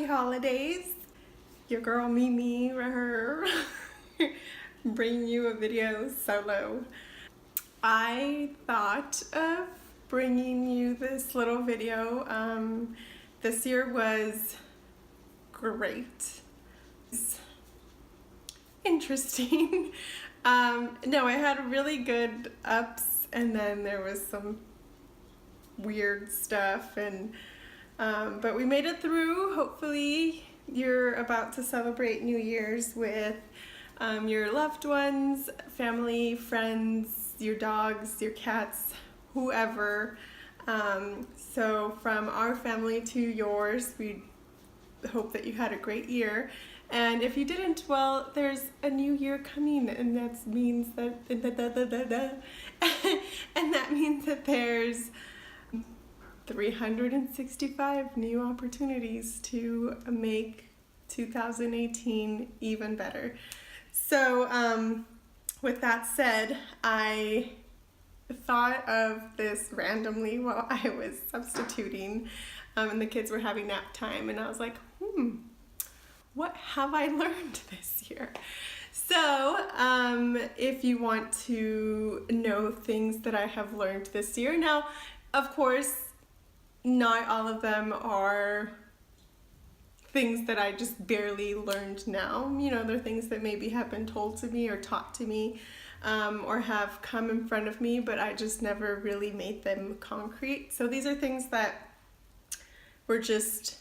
holidays. Your girl Mimi bringing you a video solo. I thought of bringing you this little video. This year was great. It's interesting. No, I had really good ups, and then there was some weird stuff, and but we made it through. Hopefully you're about to celebrate New Year's with your loved ones, family, friends, your dogs, your cats, whoever. So from our family to yours, we hope that you had a great year. And if you didn't, well, there's a new year coming, and that means that and that means that there's 365 new opportunities to make 2018 even better. So with that said, I thought of this randomly while I was substituting, and the kids were having nap time, and I was like, what have I learned this year? So if you want to know things that I have learned this year, now of course not all of them are things that I just barely learned now. You know, they're things that maybe have been told to me or taught to me, or have come in front of me, but I just never really made them concrete. So these are things that were just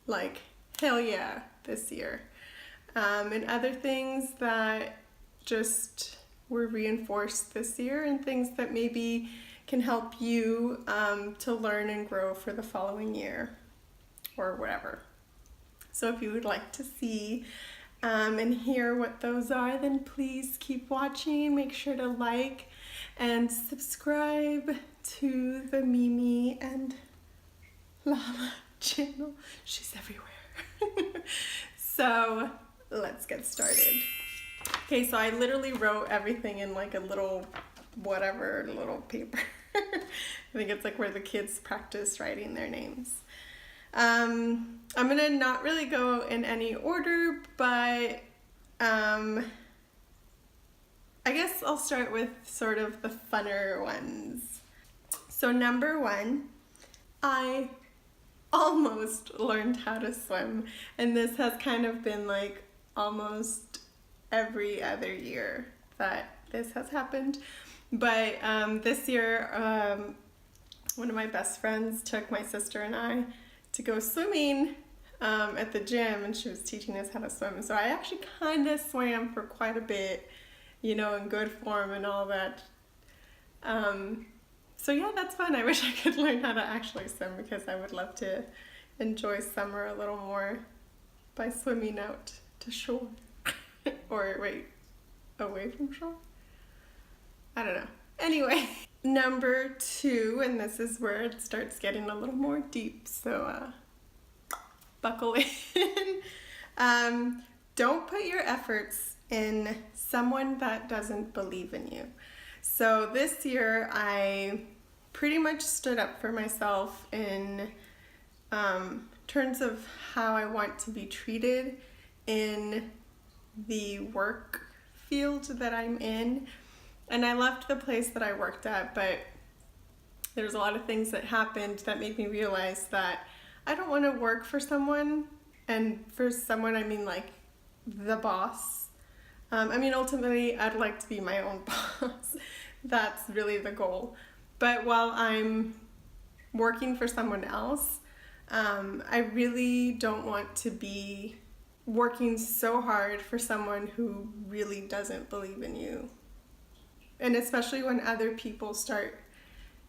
like, hell yeah, this year. And other things that just were reinforced this year, and things that maybe can help you to learn and grow for the following year or whatever. So if you would like to see and hear what those are, then please keep watching. Make sure to like and subscribe to the Mimi and Lala channel. She's everywhere. So let's get started. Okay, so I literally wrote everything in like a little paper. I think it's like where the kids practice writing their names. I'm gonna not really go in any order, but I guess I'll start with sort of the funner ones. So number one, I almost learned how to swim, and this has kind of been like almost every other year that this has happened. But this year, one of my best friends took my sister and I to go swimming at the gym, and she was teaching us how to swim. So I actually kind of swam for quite a bit, you know, in good form and all that. So yeah, that's fun. I wish I could learn how to actually swim, because I would love to enjoy summer a little more by swimming out to shore. Or wait, away from shore? I don't know. Anyway, number two, and this is where it starts getting a little more deep, so buckle in. Don't put your efforts in someone that doesn't believe in you. So this year I pretty much stood up for myself in terms of how I want to be treated in the work field that I'm in. And I left the place that I worked at, but there's a lot of things that happened that made me realize that I don't want to work for someone, and for someone I mean like the boss. I mean, ultimately I'd like to be my own boss. That's really the goal. But while I'm working for someone else, I really don't want to be working so hard for someone who really doesn't believe in you. And especially when other people start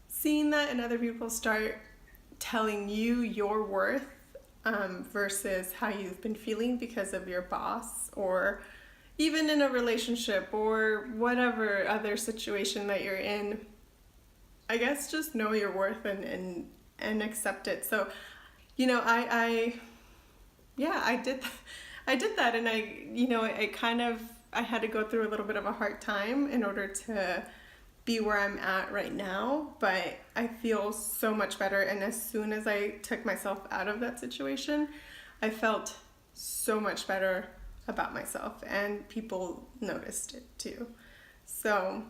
seeing that, and other people start telling you your worth versus how you've been feeling because of your boss, or even in a relationship or whatever other situation that you're in. I guess just know your worth and accept it. So, you know, I did that, and I had to go through a little bit of a hard time in order to be where I'm at right now, but I feel so much better. And as soon as I took myself out of that situation, I felt so much better about myself, and people noticed it too. So,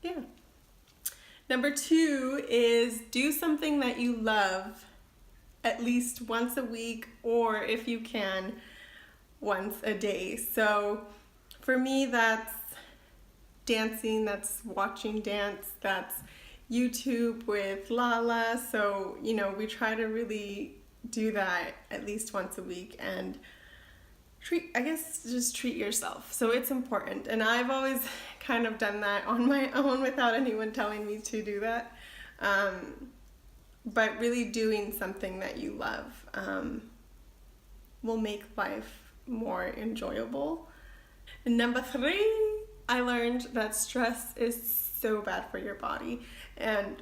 yeah. Number 2 is do something that you love at least once a week, or if you can, once a day. So for me, that's dancing, that's watching dance, that's YouTube with Lala. So, you know, we try to really do that at least once a week and just treat yourself. So it's important. And I've always kind of done that on my own without anyone telling me to do that. But really doing something that you love will make life more enjoyable. And number 3, I learned that stress is so bad for your body. And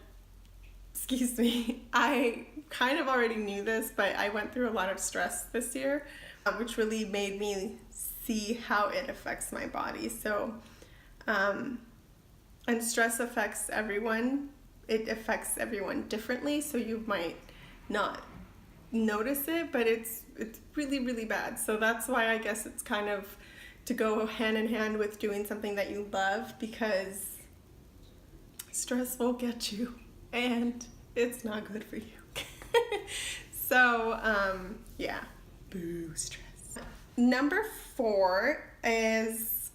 excuse me, I kind of already knew this, but I went through a lot of stress this year, which really made me see how it affects my body. So, and stress affects everyone. It affects everyone differently, so you might not notice it, but it's really, really bad. So that's why I guess it's kind of to go hand in hand with doing something that you love, because stress will get you and it's not good for you. So, yeah, boo stress. Number 4 is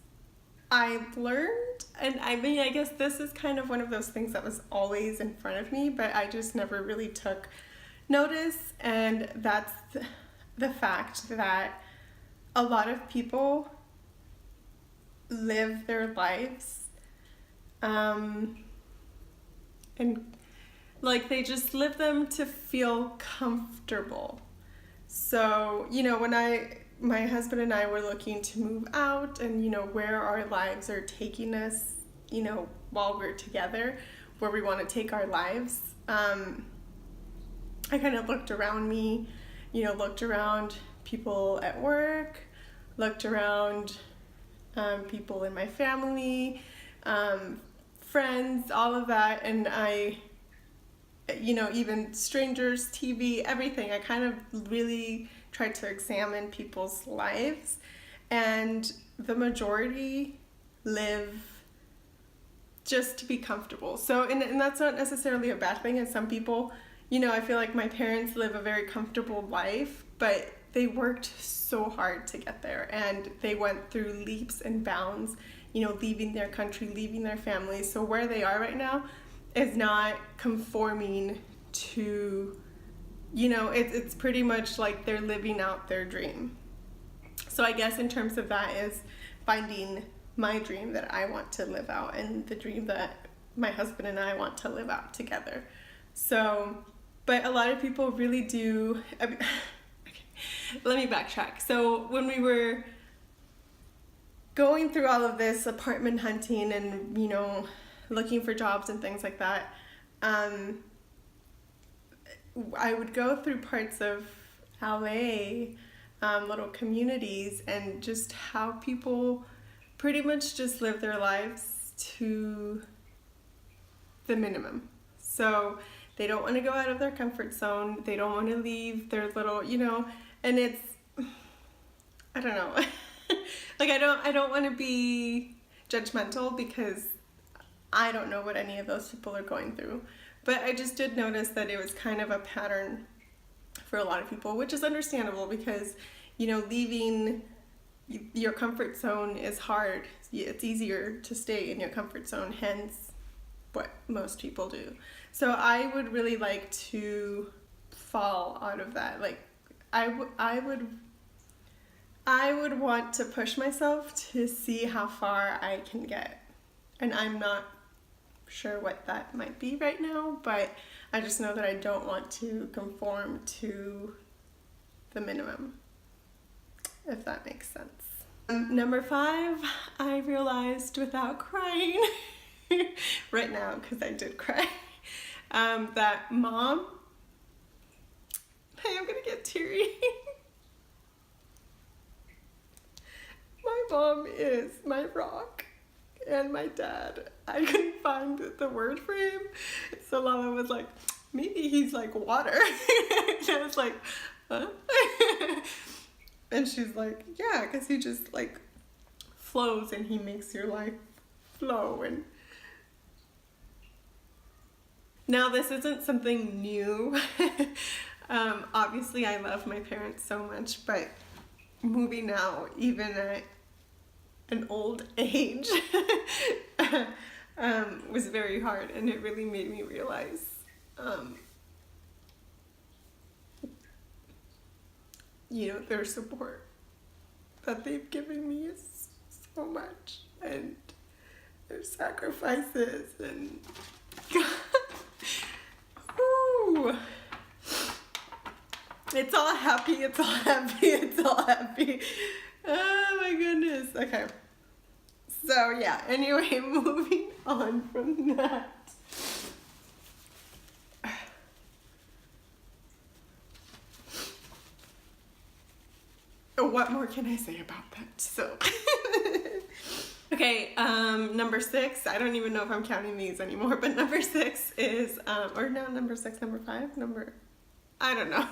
I've learned, and I mean, I guess this is kind of one of those things that was always in front of me, but I just never really took notice, and that's the fact that a lot of people live their lives and like they just live them to feel comfortable. So, you know, when my husband and I were looking to move out and, you know, where our lives are taking us, you know, while we're together, where we want to take our lives, I kind of looked around me, you know, looked around people at work, looked around people in my family, friends, all of that, and I, you know, even strangers, TV, everything. I kind of really tried to examine people's lives, and the majority live just to be comfortable. So, and that's not necessarily a bad thing. And some people, you know, I feel like my parents live a very comfortable life, but they worked so hard to get there, and they went through leaps and bounds, you know, leaving their country, leaving their families. So where they are right now is not conforming to, you know, it's pretty much like they're living out their dream. So I guess in terms of that is finding my dream that I want to live out, and the dream that my husband and I want to live out together. So, but a lot of people really do, I mean, okay, let me backtrack. So when we were going through all of this apartment hunting and, you know, looking for jobs and things like that, I would go through parts of LA, little communities, and just how people pretty much just live their lives to the minimum. So they don't want to go out of their comfort zone. They don't want to leave their little, you know, and it's, I don't know. Like I don't want to be judgmental, because I don't know what any of those people are going through. But I just did notice that it was kind of a pattern for a lot of people, which is understandable, because, you know, leaving your comfort zone is hard. It's easier to stay in your comfort zone, hence what most people do. So I would really like to fall out of that. Like I would want to push myself to see how far I can get. And I'm not sure what that might be right now, but I just know that I don't want to conform to the minimum, if that makes sense. Number 5, I realized without crying right now, because I did cry, that mom, hey, I'm gonna get teary. My mom is my rock and my dad. I couldn't find the word for him, so Lala was like, maybe he's like water. And I was like, huh? And she's like, yeah, because he just like flows and he makes your life flow. And now this isn't something new. Obviously I love my parents so much, but moving out even at an old age was very hard, and it really made me realize their support that they've given me is so much, and their sacrifices, and Ooh. It's all happy, it's all happy, it's all happy. Oh my goodness. Okay. So yeah, anyway, moving on from that. What more can I say about that? So, okay, number 6, I don't even know if I'm counting these anymore, but number 6 is, or no, number 6, number 5, I don't know,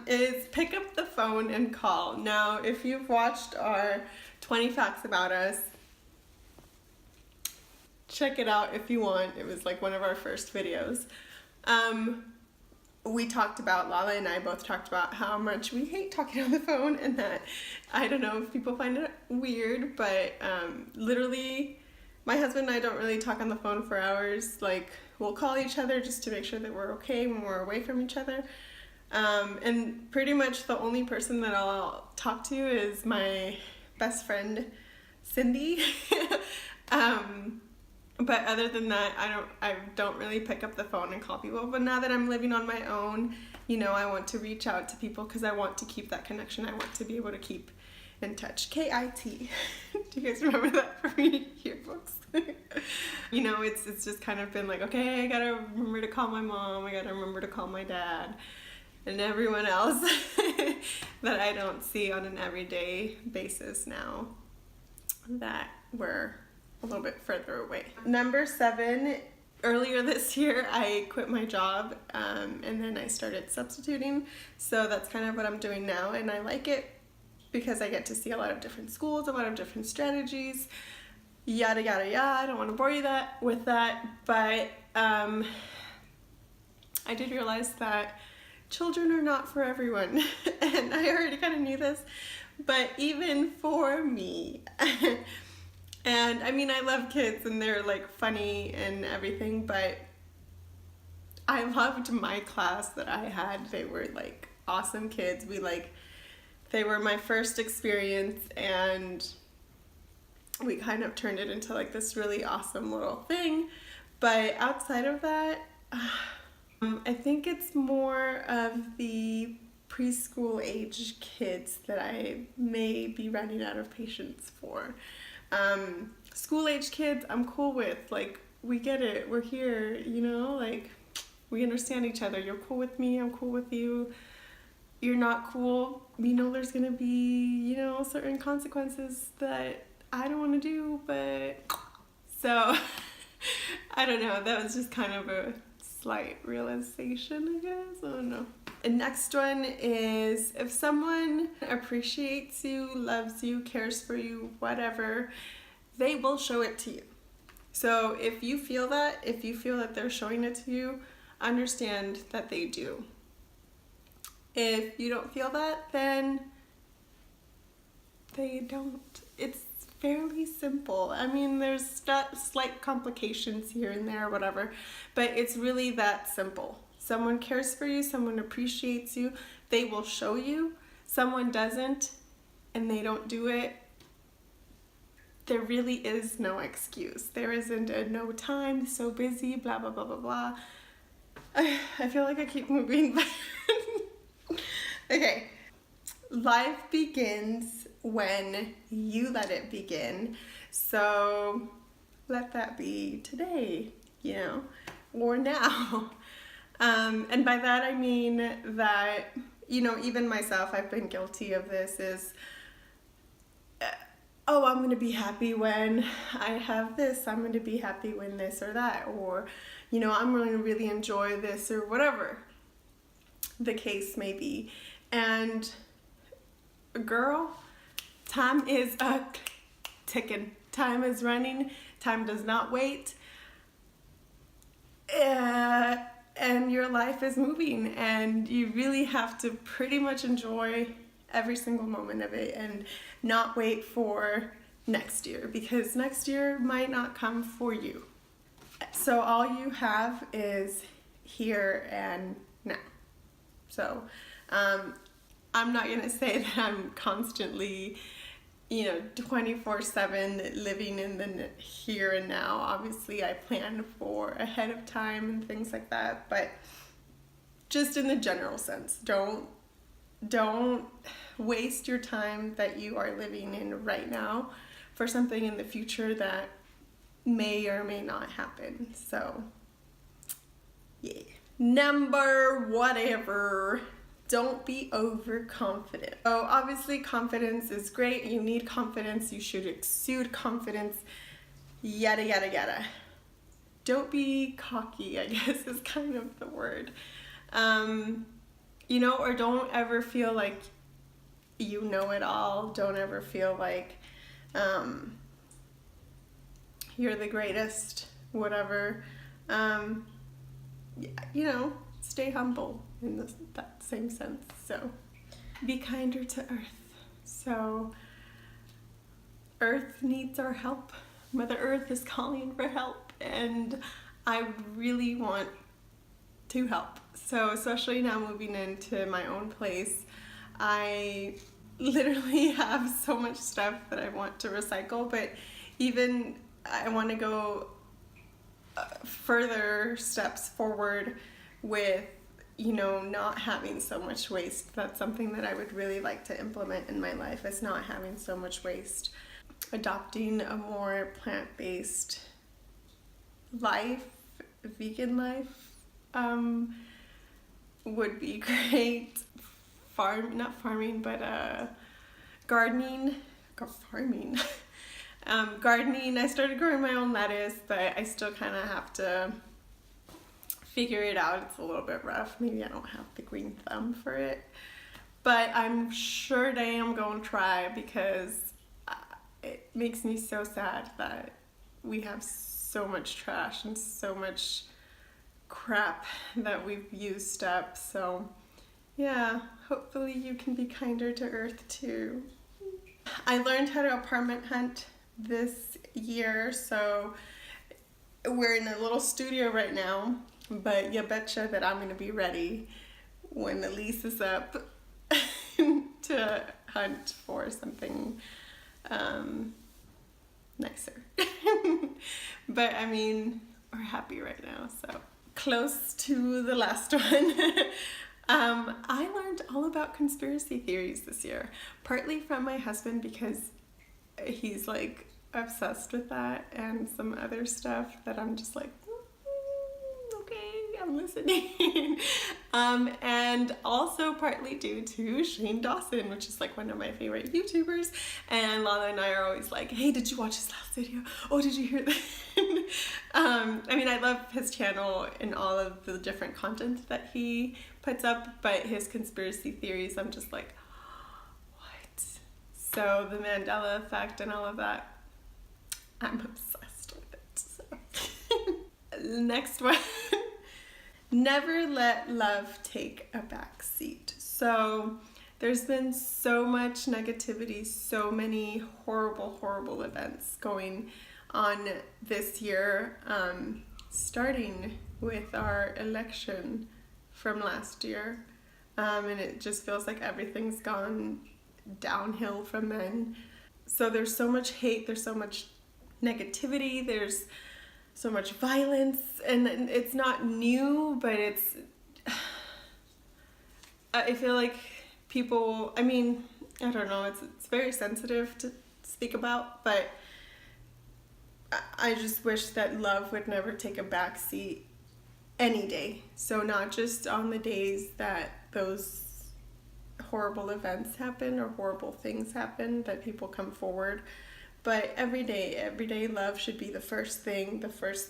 is pick up the phone and call. Now, if you've watched our 20 Facts About Us, check it out if you want. It was like one of our first videos. We talked about, Lala and I both talked about how much we hate talking on the phone, and that, I don't know if people find it weird, but literally, my husband and I don't really talk on the phone for hours. Like, we'll call each other just to make sure that we're okay when we're away from each other. And pretty much the only person that I'll talk to is my best friend, Cindy. But other than that, I don't really pick up the phone and call people. But now that I'm living on my own, I want to reach out to people because I want to keep that connection. I want to be able to keep in touch. KIT. Do you guys remember that from your yearbooks? It's just kind of been like, okay, I gotta remember to call my mom. I gotta remember to call my dad. And everyone else that I don't see on an everyday basis now that we're a little bit further away. Number 7, earlier this year I quit my job and then I started substituting. So that's kind of what I'm doing now, and I like it because I get to see a lot of different schools, a lot of different strategies, yada yada yada. I don't want to bore you with that, but I did realize that children are not for everyone, and I already kind of knew this, but even for me. And I mean, I love kids and they're like funny and everything, but I loved my class that I had. They were like awesome kids. They were my first experience, and we kind of turned it into like this really awesome little thing. But outside of that, I think it's more of the preschool age kids that I may be running out of patience for. School age kids I'm cool with. Like, we get it, we're here, like, we understand each other. You're cool with me, I'm cool with you. You're not cool, there's gonna be, certain consequences that I don't want to do, but so I don't know, that was just kind of a slight realization, I guess. I don't know. And next one is, if someone appreciates you, loves you, cares for you, whatever, they will show it to you. So if you feel that they're showing it to you, understand that they do. If you don't feel that, then they don't. It's fairly simple. I mean, there's slight complications here and there, whatever, but it's really that simple. Someone cares for you, someone appreciates you, they will show you. Someone doesn't, and they don't do it, there really is no excuse. There isn't a no time, so busy, blah, blah, blah, blah, blah. I feel like I keep moving. Okay. Life begins when you let it begin. So let that be today, or now. And by that I mean that, even myself, I've been guilty of this, is, I'm going to be happy when I have this, I'm going to be happy when this or that, or, I'm going to really enjoy this or whatever. the case may be. And girl, time is ticking. Time is running. Time does not wait. And your life is moving, and you really have to pretty much enjoy every single moment of it and not wait for next year, because next year might not come for you. So all you have is here and now. So I'm not gonna say that I'm constantly 24/7 living in the here and now. Obviously I plan for ahead of time and things like that, but just in the general sense, don't waste your time that you are living in right now for something in the future that may or may not happen. So yeah. Number whatever. Don't be overconfident. So obviously confidence is great. You need confidence. You should exude confidence. Yada, yada, yada. Don't be cocky, I guess is kind of the word. Or don't ever feel like you know it all. Don't ever feel like you're the greatest, whatever. Stay humble in that same sense. So be kinder to Earth. So Earth needs our help. Mother Earth is calling for help, and I really want to help. So especially now moving into my own place, I literally have so much stuff that I want to recycle, but even I want to go further steps forward with not having so much waste. That's something that I would really like to implement in my life, is not having so much waste. Adopting a more plant-based life, vegan life, would be great. Gardening. Gardening. I started growing my own lettuce, but I still kind of have to figure it out. It's a little bit rough. Maybe I don't have the green thumb for it, but I'm sure I am going to try, because it makes me so sad that we have so much trash and so much crap that we've used up. So yeah, hopefully you can be kinder to Earth too. I learned how to apartment hunt this year, so we're in a little studio right now, but you betcha that I'm going to be ready when the lease is up to hunt for something nicer. But I mean, we're happy right now, so close to the last one. I learned all about conspiracy theories this year, partly from my husband, because he's like obsessed with that, and some other stuff that I'm just like, okay, I'm listening. And also partly due to Shane Dawson, which is like one of my favorite YouTubers, and Lala and I are always like, hey, did you watch his last video? Oh, did you hear that? I love his channel and all of the different content that he puts up, but his conspiracy theories, I'm just like, what? So the Mandela effect and all of that, I'm obsessed with it. So. Next one. Never let love take a backseat. So there's been so much negativity, so many horrible events going on this year, starting with our election from last year, and it just feels like everything's gone downhill from then. So there's so much hate, there's so much negativity, there's so much violence, and it's not new, but I feel like people, I don't know, it's very sensitive to speak about, but I just wish that love would never take a backseat any day. So not just on the days that those horrible events happen or horrible things happen that people come forward, but every day love should be the first thing, the first,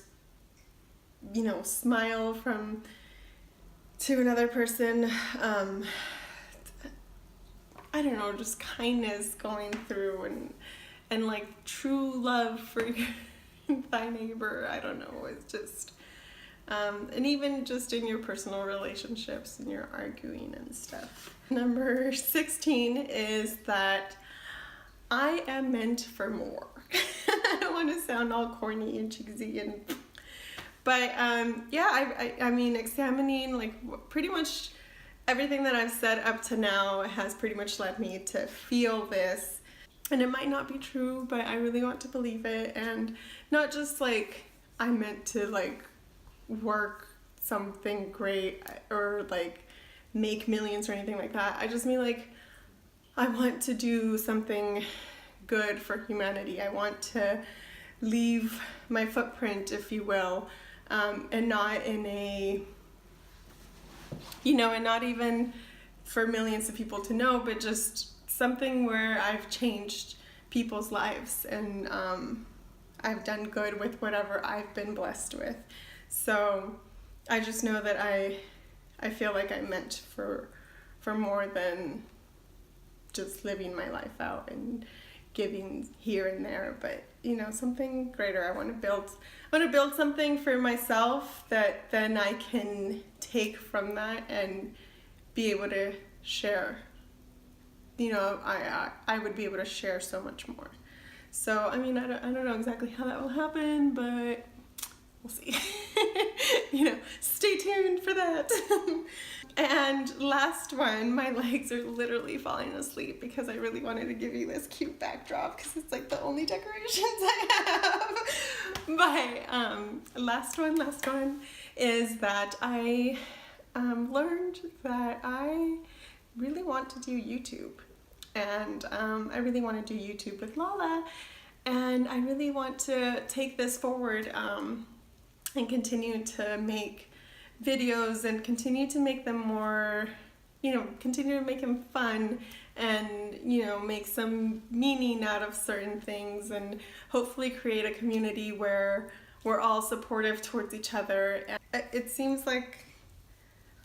smile to another person, I don't know, just kindness going through, and like true love for thy neighbor. I don't know, it's just, and even just in your personal relationships and your arguing and stuff. Number 16 is that I am meant for more. I don't want to sound all corny and cheesy, but yeah, I mean, examining like pretty much everything that I've said up to now has pretty much led me to feel this, and it might not be true, but I really want to believe it. And not just like I'm meant to like work something great or like make millions or anything like that. I just mean like I want to do something good for humanity. I want to leave my footprint, if you will, and not in a, and not even for millions of people to know, but just something where I've changed people's lives, and I've done good with whatever I've been blessed with. So I just know that I feel like I'm meant for more than just living my life out and giving here and there, but something greater. I want to build something for myself that then I can take from that and be able to share. I would be able to share so much more. So I mean, I don't know exactly how that will happen, but we'll see. Stay tuned for that. And last one, my legs are literally falling asleep because I really wanted to give you this cute backdrop because it's like the only decorations I have. But last one is that I learned that I really want to do YouTube. And I really want to do YouTube with Lala. And I really want to take this forward and continue to make videos and continue to make them more, continue to make them fun and, make some meaning out of certain things, and hopefully create a community where we're all supportive towards each other. And it seems like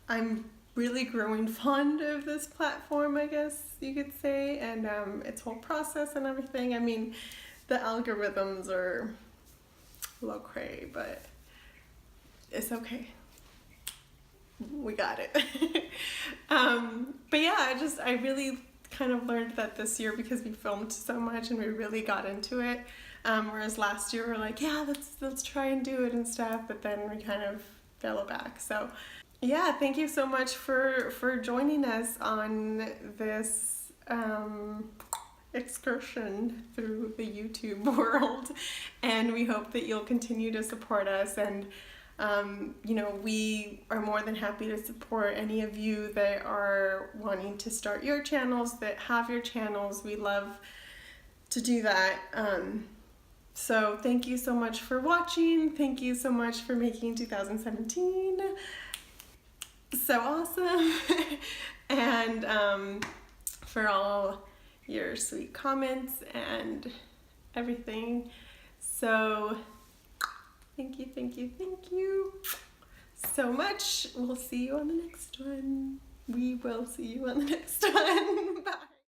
I'm really growing fond of this platform, I guess you could say, and its whole process and everything. I mean, the algorithms are low cray, but it's okay. We got it. But yeah, I really kind of learned that this year because we filmed so much and we really got into it. Whereas last year we're like, yeah, let's try and do it and stuff, but then we kind of fell back. So yeah, thank you so much for joining us on this excursion through the YouTube world, and we hope that you'll continue to support us. And we are more than happy to support any of you that are wanting to start your channels, that have your channels. We love to do that. So thank you so much for watching. Thank you so much for making 2017 so awesome. And for all your sweet comments and everything. So thank you so much. We'll see you on the next one. We will see you on the next one. Bye.